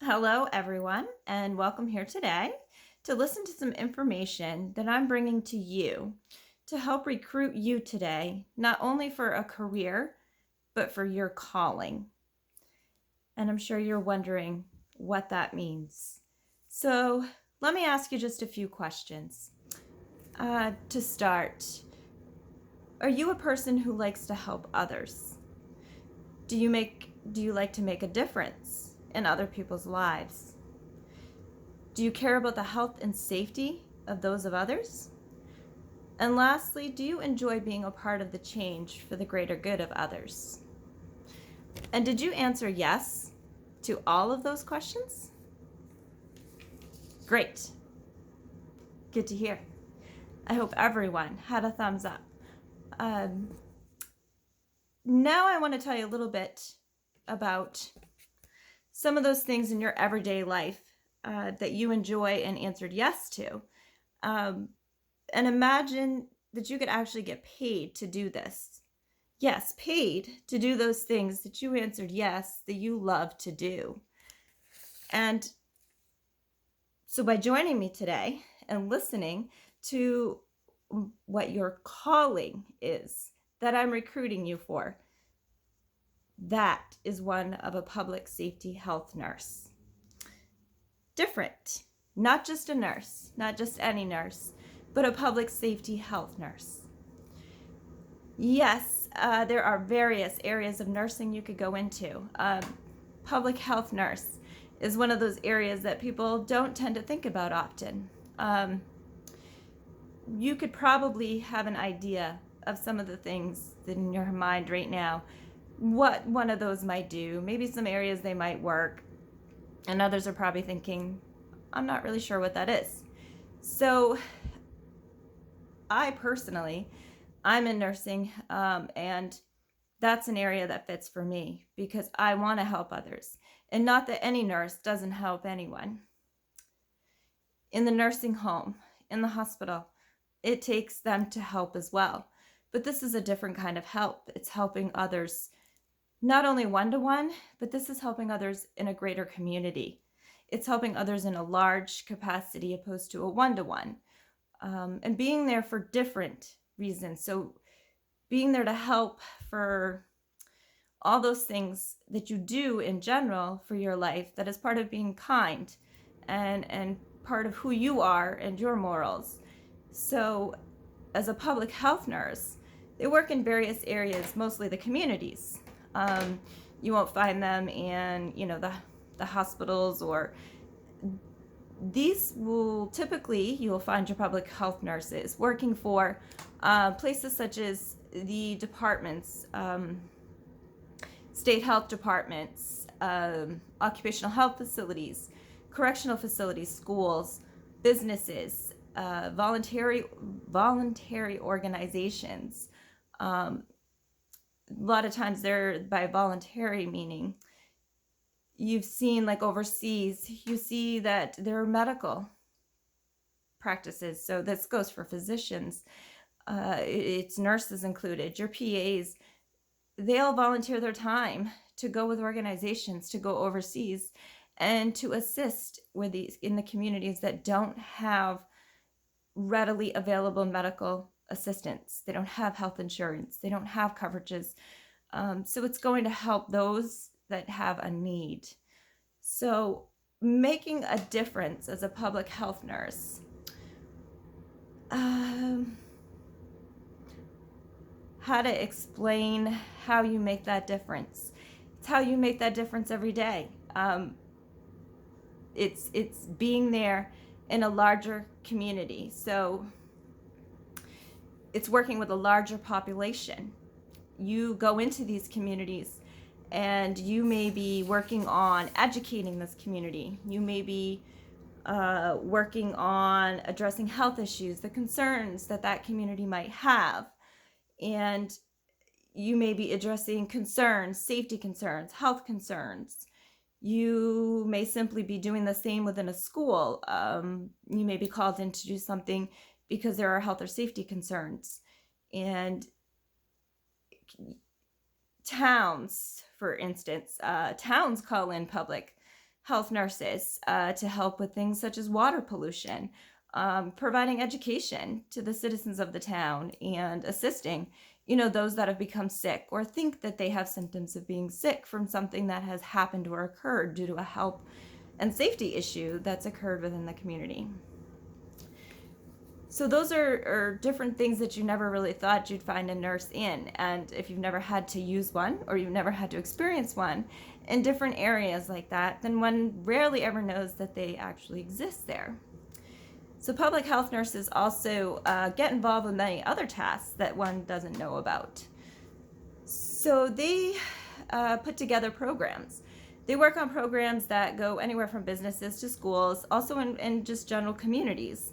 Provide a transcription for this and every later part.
Hello, everyone, and welcome here today to listen to some information that I'm bringing to you to help recruit you today, not only for a career, but for your calling. And I'm sure you're wondering what that means. So, let me ask you just a few questions. To start, are you a person who likes to help others? Do you like to make a difference in other people's lives? Do you care about the health and safety of those of others? And lastly, do you enjoy being a part of the change for the greater good of others? And did you answer yes to all of those questions? Great. Good to hear. I hope everyone had a thumbs up. Um, Now I want to tell you a little bit about some of those things in your everyday life that you enjoy and answered yes to. Um, and imagine that you could actually get paid to do this. Yes, paid to do those things that you answered yes, that you love to do. And so by joining me today and listening to what your calling is that I'm recruiting you for, that is one of a public safety health nurse. Different, not just a nurse, not just any nurse, but a public safety health nurse. Yes, there are various areas of nursing you could go into. Public health nurse is one of those areas that people don't tend to think about often. You could probably have an idea of some of the things in your mind right now, what one of those might do, maybe some areas they might work, and others are probably thinking, I'm not really sure what that is. So I personally, I'm in nursing, and that's an area that fits for me because I want to help others. And not that any nurse doesn't help anyone. In the nursing home, in the hospital, it takes them to help as well. But this is a different kind of help. It's helping others, not only one to one, but this is helping others in a greater community. It's helping others in a large capacity opposed to a one to one. And being there for different reasons. So, being there to help for all those things that you do in general for your life that is part of being kind and part of who you are and your morals. So as a public health nurse, they work in various areas, mostly the communities. You won't find them in the hospitals, or these will typically, you will find your public health nurses working for places such as the departments, state health departments, occupational health facilities, correctional facilities, schools, businesses, voluntary organizations. A lot of times they're by voluntary meaning you've seen, like overseas, you see that there are medical practices. So this goes for physicians. It's nurses included, your PAs. They all volunteer their time to go with organizations, to go overseas, and to assist with these in the communities that don't have readily available medical assistance. They don't have health insurance. They don't have coverages. So it's going to help those that have a need. So making a difference as a public health nurse. How to explain how you make that difference. It's how you make that difference every day. It's being there in a larger community. So it's working with a larger population. You go into these communities and you may be working on educating this community. You may be working on addressing health issues, the concerns that that community might have. And you may be addressing concerns, safety concerns, health concerns. You may simply be doing the same within a school. You may be called in to do something because there are health or safety concerns. And towns, for instance, towns call in public health nurses to help with things such as water pollution, providing education to the citizens of the town, and assisting, those that have become sick or think that they have symptoms of being sick from something that has happened or occurred due to a health and safety issue that's occurred within the community. So those are different things that you never really thought you'd find a nurse in. And if you've never had to use one or you've never had to experience one in different areas like that, then one rarely ever knows that they actually exist there. So public health nurses also get involved with many other tasks that one doesn't know about. So they put together programs. They work on programs that go anywhere from businesses to schools, also in just general communities.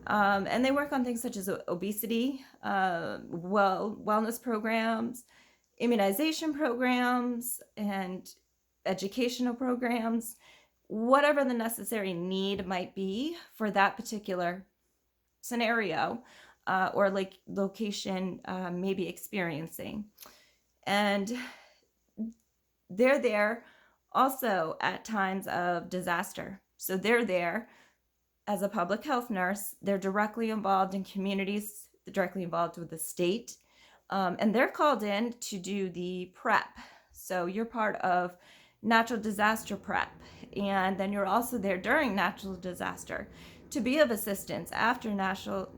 And they work on things such as obesity, wellness programs, immunization programs, and educational programs, whatever the necessary need might be for that particular scenario or like location may be experiencing. And they're there also at times of disaster. So they're there as a public health nurse. They're directly involved in communities, directly involved with the state, and they're called in to do the prep. So you're part of natural disaster prep, and then you're also there during natural disaster to be of assistance after natural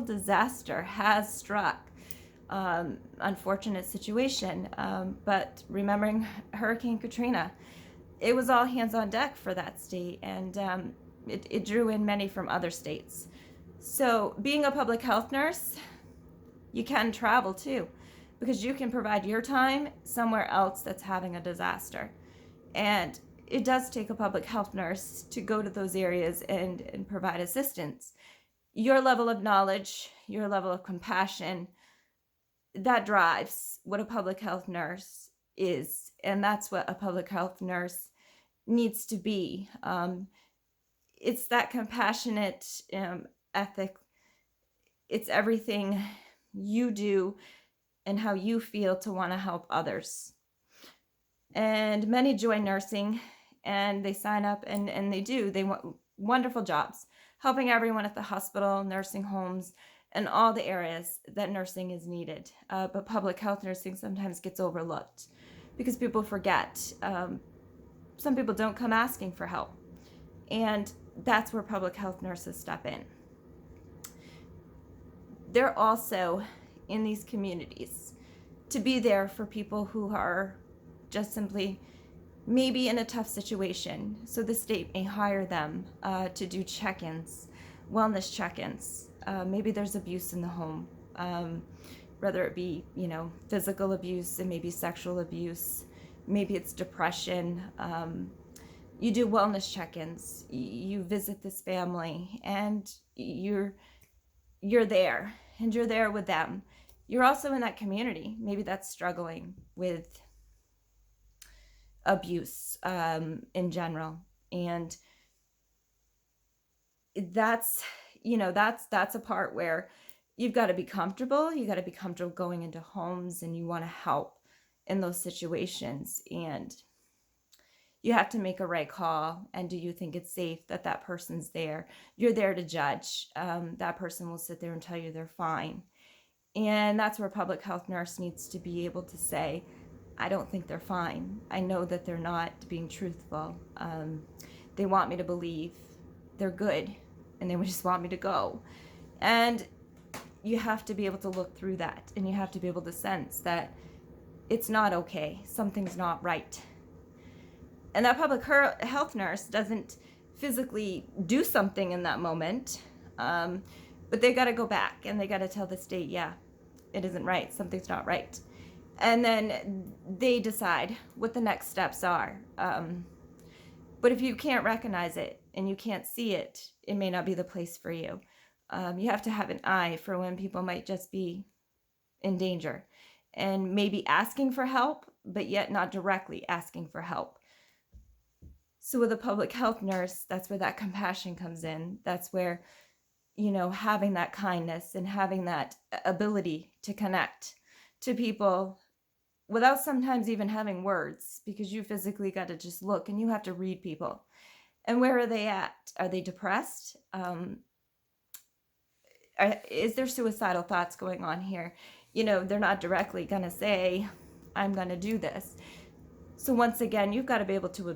disaster has struck. Unfortunate situation, but remembering Hurricane Katrina, it was all hands on deck for that state, and it drew in many from other states. So being a public health nurse, you can travel too, because you can provide your time somewhere else that's having a disaster. And it does take a public health nurse to go to those areas and provide assistance. Your level of knowledge, your level of compassion, that drives what a public health nurse is. And that's what a public health nurse needs to be. It's that compassionate ethic. It's everything you do and how you feel to want to help others. And many join nursing and they sign up and they want wonderful jobs, helping everyone at the hospital, nursing homes, and all the areas that nursing is needed. But public health nursing sometimes gets overlooked because people forget. Some people don't come asking for help. And that's where public health nurses step in. They're also in these communities to be there for people who are just simply maybe in a tough situation. So the state may hire them to do check-ins, wellness check-ins. Maybe there's abuse in the home, whether it be, physical abuse and maybe sexual abuse. Maybe it's depression. You do wellness check-ins. You visit this family, and you're there, and you're there with them. You're also in that community, maybe that's struggling with abuse in general, and that's a part where you've got to be comfortable. You got to be comfortable going into homes, and you want to help in those situations, and you have to make a right call. And do you think it's safe that that person's there? You're there to judge. That person will sit there and tell you they're fine. And that's where a public health nurse needs to be able to say, I don't think they're fine. I know that they're not being truthful. They want me to believe they're good, and they just want me to go. And you have to be able to look through that, and you have to be able to sense that it's not okay. Something's not right. And that public health nurse doesn't physically do something in that moment, but they got to go back and they got to tell the state, yeah, it isn't right. Something's not right. And then they decide what the next steps are. But if you can't recognize it and you can't see it, it may not be the place for you. You have to have an eye for when people might just be in danger and maybe asking for help, but yet not directly asking for help. So with a public health nurse, that's where that compassion comes in. That's where, having that kindness and having that ability to connect to people without sometimes even having words, because you physically got to just look and you have to read people. And where are they at? Are they depressed? Is there suicidal thoughts going on here? They're not directly going to say, I'm going to do this. So once again, you've got to be able to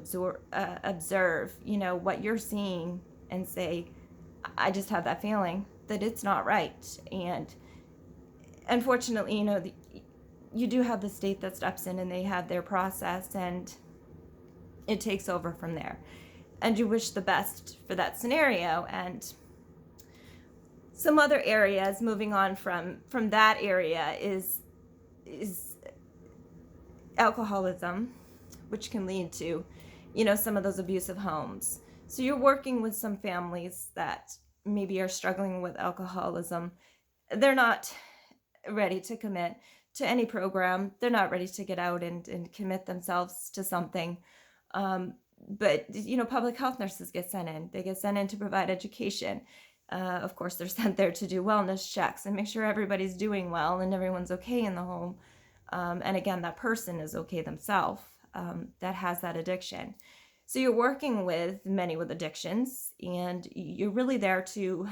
observe, what you're seeing and say, I just have that feeling that it's not right. And unfortunately, you do have the state that steps in and they have their process and it takes over from there. And you wish the best for that scenario. And some other areas, moving on from that area, is alcoholism, which can lead to, some of those abusive homes. So you're working with some families that maybe are struggling with alcoholism. They're not ready to commit to any program. They're not ready to get out and commit themselves to something. But, public health nurses get sent in. They get sent in to provide education. Of course, they're sent there to do wellness checks and make sure everybody's doing well and everyone's okay in the home. And again, that person is okay themselves, that has that addiction. So you're working with many with addictions, and you're really there to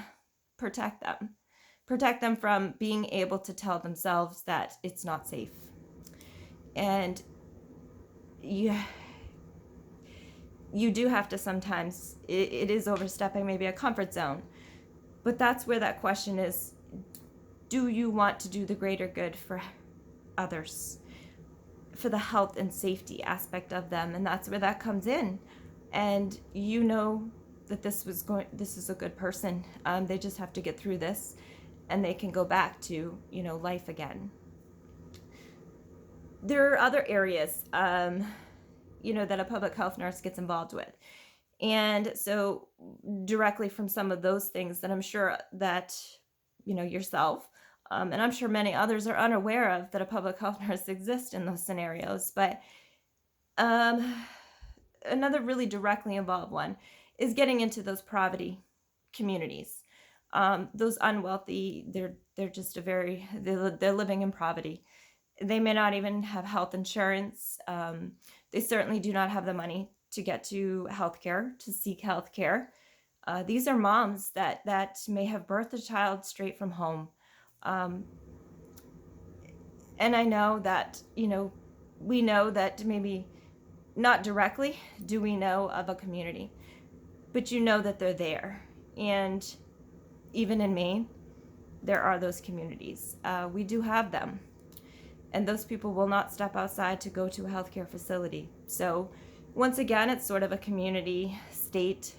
protect them from being able to tell themselves that it's not safe. And you do have to sometimes, it is overstepping maybe a comfort zone. But that's where that question is, do you want to do the greater good for others, for the health and safety aspect of them? And that's where that comes in. And that this is a good person. They just have to get through this and they can go back to, life again. There are other areas, that a public health nurse gets involved with. And so directly from some of those things that I'm sure that, yourself, and I'm sure many others are unaware of, that a public health nurse exists in those scenarios. But another really directly involved one is getting into those poverty communities. Those unwealthy, they're just they're living in poverty. They may not even have health insurance. They certainly do not have the money to get to healthcare, to seek healthcare. These are moms that may have birthed a child straight from home. And I know that, we know that maybe not directly do we know of a community, but that they're there. And even in Maine, there are those communities. We do have them. And those people will not step outside to go to a healthcare facility. So once again, it's sort of a community state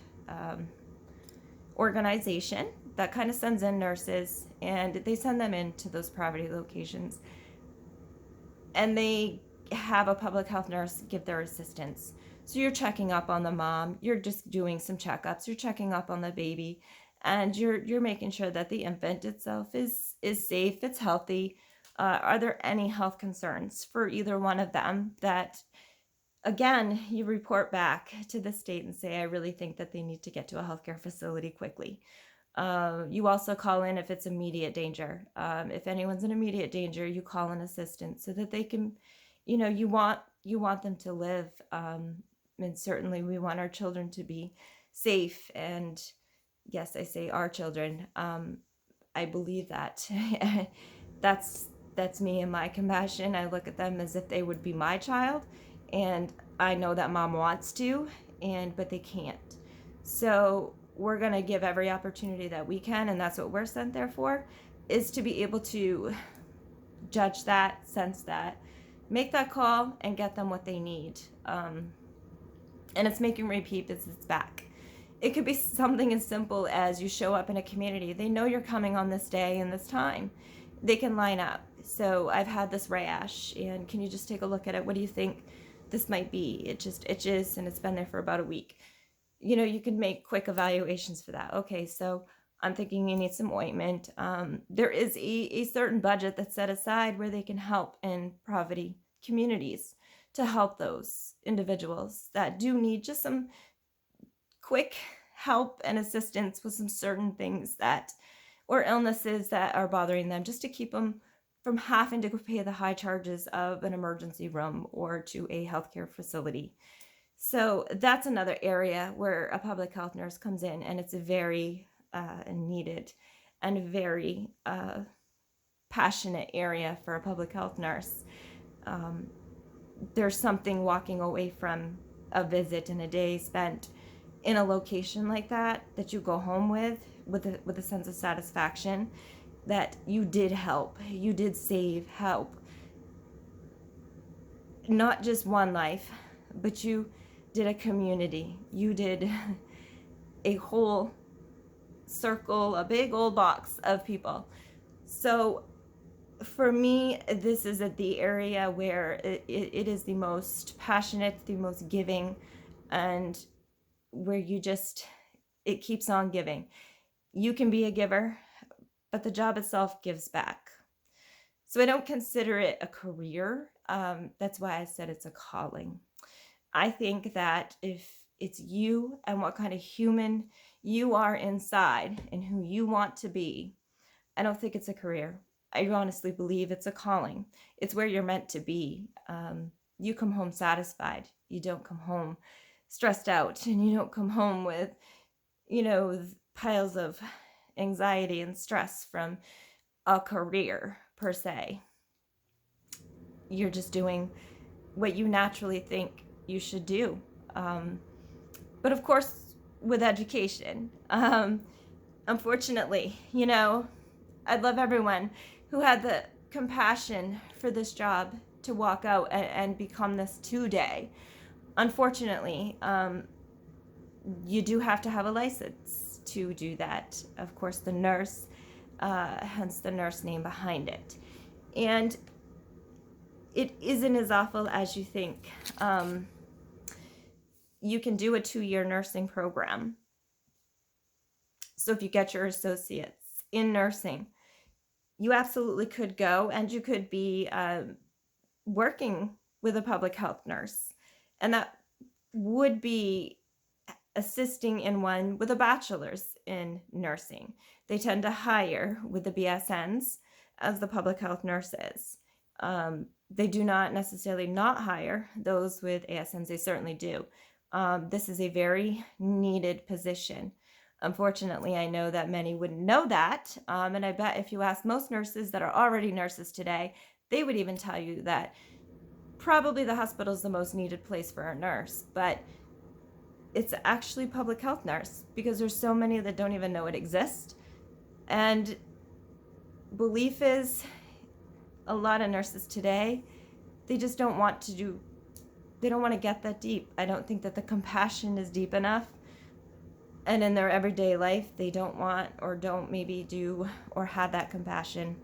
organization that kind of sends in nurses, and they send them into those poverty locations. And they have a public health nurse give their assistance. So you're checking up on the mom, you're just doing some checkups, you're checking up on the baby, and you're making sure that the infant itself is safe, it's healthy. Are there any health concerns for either one of them that, again, you report back to the state and say, I really think that they need to get to a healthcare facility quickly. You also call in if it's immediate danger. If anyone's in immediate danger, you call in assistance so that they can, you want them to live. And certainly we want our children to be safe. And yes, I say our children. I believe that. That's me and my compassion. I look at them as if they would be my child, and I know that mom wants to, but they can't. So we're going to give every opportunity that we can, and that's what we're sent there for, is to be able to judge that, sense that, make that call, and get them what they need. And it's making repeat visits back. It could be something as simple as you show up in a community. They know you're coming on this day and this time. They can line up. So I've had this rash, and can you just take a look at it? What do you think this might be? It just itches, and it's been there for about a week. You can make quick evaluations for that. Okay, so I'm thinking you need some ointment. There is a certain budget that's set aside where they can help in poverty communities to help those individuals that do need just some quick help and assistance with some certain things or illnesses that are bothering them, just to keep them from having to pay the high charges of an emergency room or to a healthcare facility. So that's another area where a public health nurse comes in, and it's a very needed and very passionate area for a public health nurse. There's something walking away from a visit and a day spent in a location like that you go home with a sense of satisfaction that you did help, you did save, help not just one life, but you did a community, you did a whole circle, a big old box of people. So for me, this is at the area where it is the most passionate, the most giving, and where it keeps on giving. You can be a giver, but the job itself gives back. So I don't consider it a career. That's why I said it's a calling. I think that if it's you and what kind of human you are inside and who you want to be, I don't think it's a career. I honestly believe it's a calling. It's where you're meant to be. You come home satisfied. You don't come home stressed out, and you don't come home with, piles of anxiety and stress from a career per se. You're just doing what you naturally think you should do. But of course, with education, unfortunately, I'd love everyone who had the compassion for this job to walk out and become this today. Unfortunately, you do have to have a license to do that. Of course, the nurse, hence the nurse name behind it. And it isn't as awful as you think. You can do a 2-year nursing program. So if you get your associates in nursing, you absolutely could go, and you could be working with a public health nurse. And that would be assisting in one with a bachelor's in nursing. They tend to hire with the BSNs as the public health nurses. They do not necessarily not hire those with ASNs. They certainly do. This is a very needed position. Unfortunately, I know that many wouldn't know that. And I bet if you ask most nurses that are already nurses today, they would even tell you that probably the hospital is the most needed place for a nurse. But it's actually public health nurse, because there's so many that don't even know it exists. And belief is, a lot of nurses today, they just don't want to they don't want to get that deep. I don't think that the compassion is deep enough. And in their everyday life, they don't want or don't maybe do or have that compassion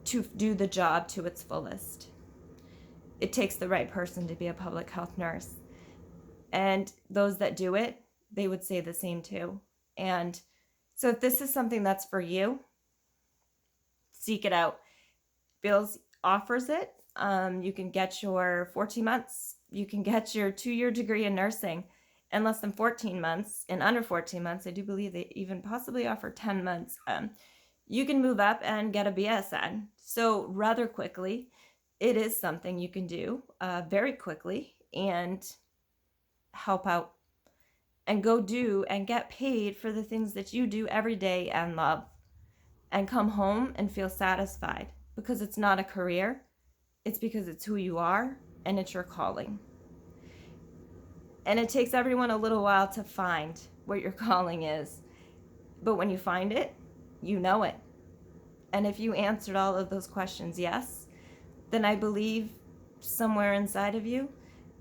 to do the job to its fullest. It takes the right person to be a public health nurse. And those that do it, they would say the same too. And so if this is something that's for you, seek it out. Bills offers it. You can get your 14 months. You can get your 2-year degree in nursing in less than 14 months. In under 14 months, I do believe they even possibly offer 10 months. You can move up and get a BSN. So rather quickly, it is something you can do very quickly and help out and go do and get paid for the things that you do every day and love, and come home and feel satisfied, because it's not a career. It's because it's who you are and it's your calling. And it takes everyone a little while to find what your calling is. But when you find it, you know it. And if you answered all of those questions yes, then I believe somewhere inside of you,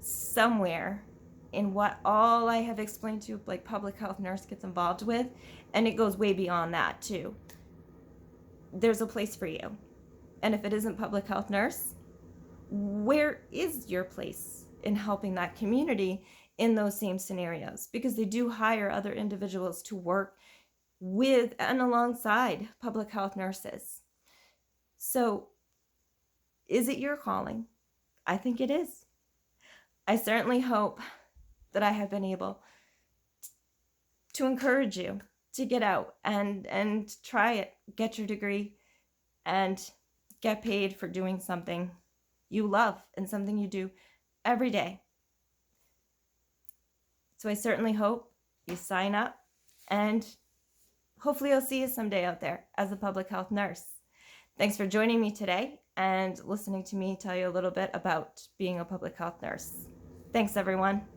somewhere in what all I have explained to you, like public health nurse gets involved with, and it goes way beyond that too, there's a place for you. And if it isn't public health nurse, where is your place in helping that community in those same scenarios? Because they do hire other individuals to work with and alongside public health nurses. So is it your calling? I think it is. I certainly hope that I have been able to encourage you to get out and try it, get your degree, and get paid for doing something you love and something you do every day. So I certainly hope you sign up, and hopefully I'll see you someday out there as a public health nurse. Thanks for joining me today and listening to me tell you a little bit about being a public health nurse. Thanks, everyone.